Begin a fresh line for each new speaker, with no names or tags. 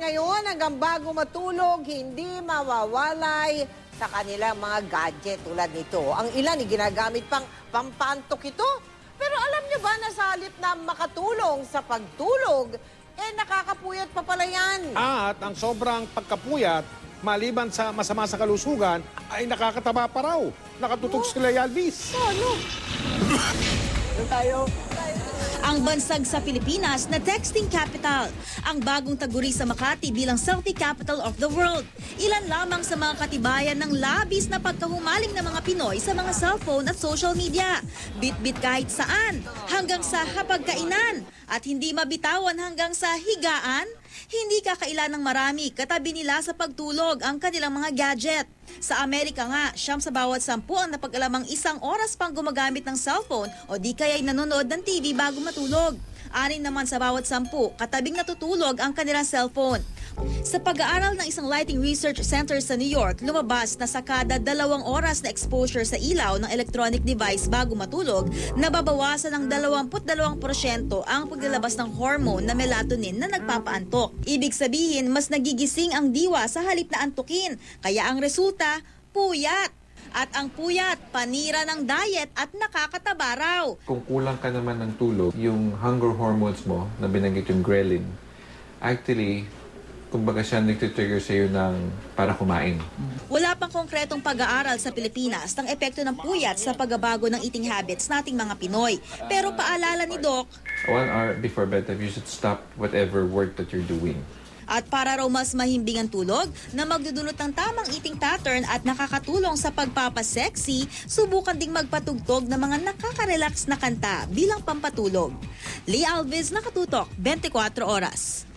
ngayon hanggang bago matulog, hindi mawawalay sa kanilang mga gadget tulad nito. Ang ilan ay ginagamit pang pampantok ito. Pero alam niyo ba na sa halip na makatulong sa pagtulog, nakakapuyat pa pala yan.
At ang sobrang pagkapuyat, maliban sa masama sa kalusugan, ay nakakataba pa raw. Nakatutok sila Yalvis.
Ano? Tayo.
Ang bansag sa Pilipinas na texting capital. Ang bagong taguri sa Makati bilang selfie capital of the world. Ilan lamang sa mga katibayan ng labis na pagkahumaling ng mga Pinoy sa mga cellphone at social media. Bit-bit kahit saan, hanggang sa hapagkainan. At hindi mabitawan hanggang sa higaan. Hindi kakailan ng marami katabi nila sa pagtulog ang kanilang mga gadget. Sa Amerika nga, 9 sa bawat 10 ang napag-alamang 1 oras pang gumagamit ng cellphone o di kaya'y nanonood ng TV bago matulog. 6 naman sa bawat 10 katabing natutulog ang kanilang cellphone. Sa pag-aaral ng isang lighting research center sa New York, lumabas na sa kada 2 oras na exposure sa ilaw ng electronic device bago matulog, nababawasan ng 22% ang paglalabas ng hormone na melatonin na nagpapaantok. Ibig sabihin, mas nagigising ang diwa sa halip na antukin. Kaya ang resulta, puyat. At ang puyat, panira ng diet at nakakataba raw.
Kung kulang ka naman ng tulog, yung hunger hormones mo, na binanggit yung ghrelin, actually, kumbaga siya nagtitrigger sa'yo para kumain.
Wala pang konkretong pag-aaral sa Pilipinas ng epekto ng puyat sa pagbabago ng eating habits nating mga Pinoy. Pero paalala ni Doc,
1 hour before bedtime, you should stop whatever work that you're doing.
at para raw mas mahimbing ang tulog na magdudulot ng tamang eating pattern at nakakatulong sa pagpapasexy, subukan ding magpatugtog ng mga nakaka-relax na kanta bilang pampatulog. Lee Alves, Nakatutok, 24 Oras.